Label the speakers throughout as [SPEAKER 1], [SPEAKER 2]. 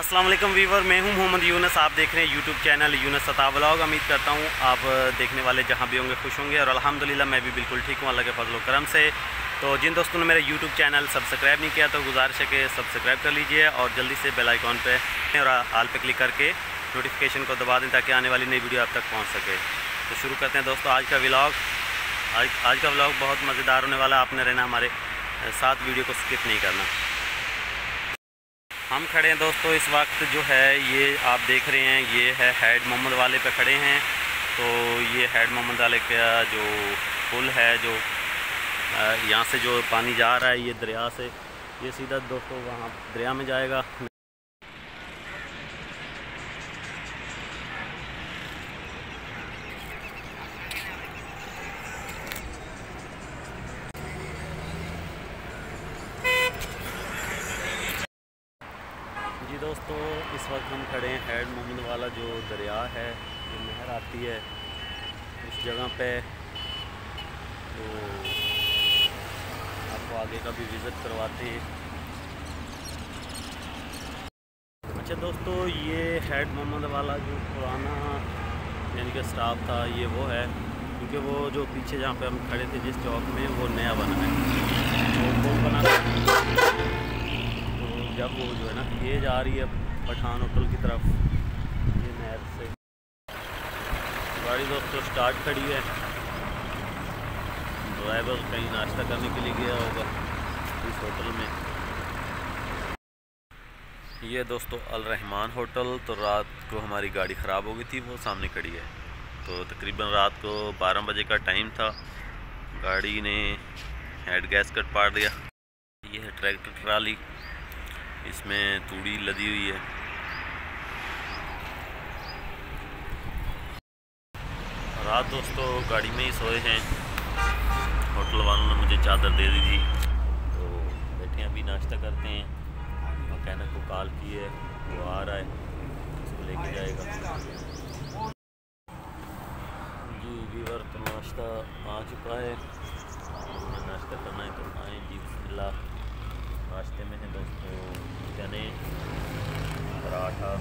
[SPEAKER 1] अस्सलाम वालेकुम वीवर, मैं हूं मोहम्मद यूनस। आप देख रहे हैं यूट्यूब चैनल यूनस सता व्लॉग। उम्मीद करता हूं आप देखने वाले जहां भी होंगे खुश होंगे और अल्हम्दुलिल्लाह मैं भी बिल्कुल ठीक हूं अल्लाह के फजल करम से। तो जिन दोस्तों ने मेरा यूट्यूब चैनल सब्सक्राइब नहीं किया तो गुजारिश है कि सब्सक्राइब कर लीजिए और जल्दी से बेल आइकॉन पे और आल पे क्लिक करके नोटिफिकेशन को दबा दें ताकि आने वाली नई वीडियो आप तक पहुँच सके। तो शुरू करते हैं दोस्तों आज का व्लॉग। आज का व्लॉग बहुत मज़ेदार होने वाला, आपने रहना हमारे साथ, वीडियो को स्किप नहीं करना। हम खड़े हैं दोस्तों इस वक्त जो है ये आप देख रहे हैं, ये है हैड मोहम्मद वाले पे खड़े हैं। तो ये हैड मोहम्मद वाले का जो पुल है, जो यहाँ से जो पानी जा रहा है ये दरिया से, ये सीधा दोस्तों वहाँ दरिया में जाएगा। जी दोस्तों, इस वक्त हम खड़े हैं हैड मोहम्मद वाला जो दरिया है, जो नहर आती है इस जगह पे। तो आपको आगे का भी विज़िट करवाते हैं। अच्छा दोस्तों, ये हैड मोहम्मद वाला जो पुराना यानी कि स्टाफ था, ये वो है, क्योंकि वो जो पीछे जहाँ पे हम खड़े थे जिस चौक में, वो नया बना है। तो वो बना जब वो जो है ना ये जा रही है पठान होटल की तरफ, ये नहर से गाड़ी दोस्तों स्टार्ट खड़ी है। ड्राइवर कहीं नाश्ता करने के लिए गया होगा इस होटल में। ये दोस्तों अल रहमान होटल। तो रात को हमारी गाड़ी ख़राब हो गई थी, वो सामने खड़ी है। तो तकरीबन रात को 12 बजे का टाइम था, गाड़ी ने हेड गैसकट पाड़ दिया। ये है ट्रैक्टर ट्राली, इसमें तूड़ी लदी हुई है। रात दोस्तों गाड़ी में ही सोए हैं। होटल वालों ने मुझे चादर दे दी थी, तो बैठे अभी नाश्ता करते हैं। मैकेनिक को कॉल की है, वो आ रहा है, उसको लेके जाएगा। जी वीवर, तो नाश्ता आ चुका है, नाश्ता करना है तो आए जी, बिस्मिल्लाह। नाश्ते में है दोस्तों चने, पराठा,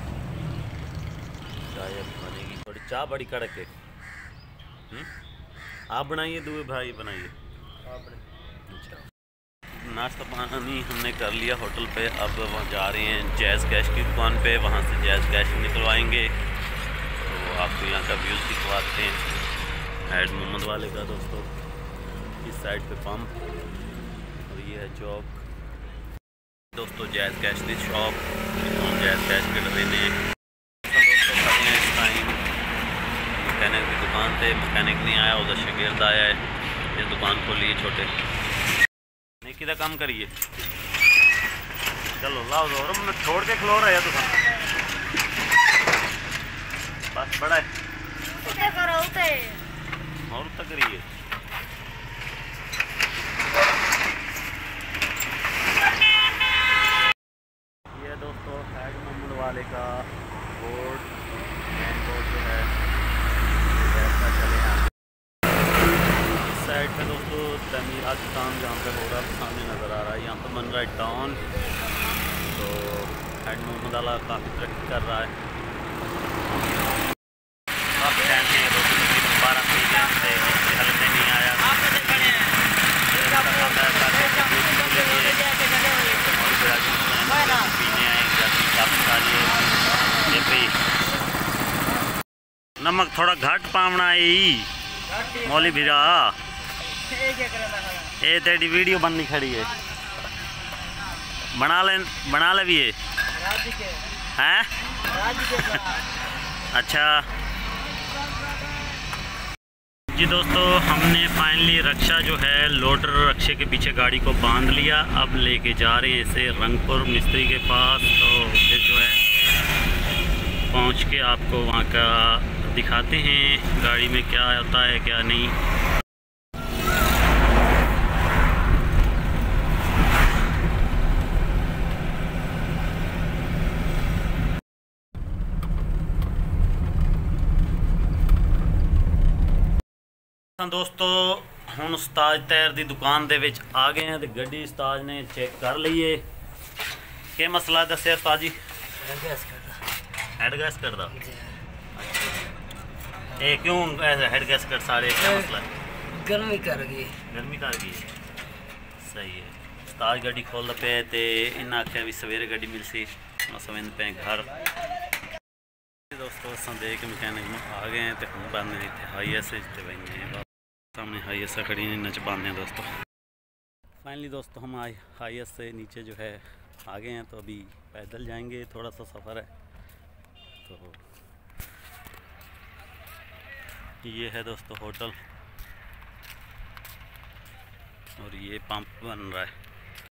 [SPEAKER 1] चाय बनेगी। थोड़ी चाय बड़ी कड़क है। आप बनाइए, दूसरे भाई बनाइए। अच्छा, नाश्ता पानी हमने कर लिया होटल पे। अब वहाँ जा रहे हैं जैज़ कैश की दुकान पे, वहाँ से जैज़ कैश निकलवाएंगे। तो आपको यहाँ का व्यूज़ दिखवाते हैं हैड मोहम्मद वाले का दोस्तों। इस साइड पे पंप और ये है चौक दोस्तों, जैज़ कैश की शॉप। जैज़ कैश के डरे ने दोस्तों खड़े हैं इस टाइम मैकेनिक की दुकान पे। मैकेनिक नहीं आया, उधर शागिर्द आया है। इस दुकान को लिए छोटे नेकी का काम करिए। चलो लाओ जोर में छोड़ के खलो रहा है दुकान, बस बड़ा है और तक करिए। दोस्तों हैड मोहम्मद वाले का बोर्ड, मेन बोर्ड जो है ऐसा चले हैं। इस साइड पे दोस्तों तमीरात का काम जहाँ पे हो रहा है सामने नज़र आ रहा है। यहाँ पे बन रहा है टाउन। तो हैड मोहम्मद वाला काफ़ी तरक्की कर रहा है। काफ़ी टाइम से दोस्तों 12 महीने से हल में नहीं आया। नमक थोड़ा घट पावना है मौली भीरा। ये तेरी वीडियो बननी खड़ी है, बना ले भी है हैं? अच्छा जी दोस्तों, हमने फाइनली रक्षा जो है लोडर रक्षे के पीछे गाड़ी को बांध लिया। अब लेके जा रहे हैं इसे रंगपुर मिस्त्री के पास। तो फिर जो है पहुंच के आपको वहां का दिखाते हैं गाड़ी में क्या होता है क्या नहीं। दोस्तों ਹੁਣ उस्ताद तैर की दुकान दे विच आ गए हैं तो गड्डी उस्ताद ने चेक कर ली है। क्या मसला दस्या उस्ताद जी? हेड गैस कर दा। ए क्यों ऐसा हेड गैस कर सारे क्या मसला है?
[SPEAKER 2] गर्मी कर गई
[SPEAKER 1] सही है। उस्ताद गड्डी खोल पे ते इन आख्या भी सवेरे गड्डी मिलसी अस वेंदे पे घर। दोस्तों अस देख मकैनिक में आ गए हैं तो हम बंद इतने हाई एस बने सामने हाई एस खड़ी इन्हें च बांधे हैं दोस्तों। फाइनली दोस्तों हम हाई एस से नीचे जो है आ गए हैं, तो अभी पैदल जाएंगे, थोड़ा सा सफ़र है। तो ये है दोस्तों होटल और ये पंप बन रहा है।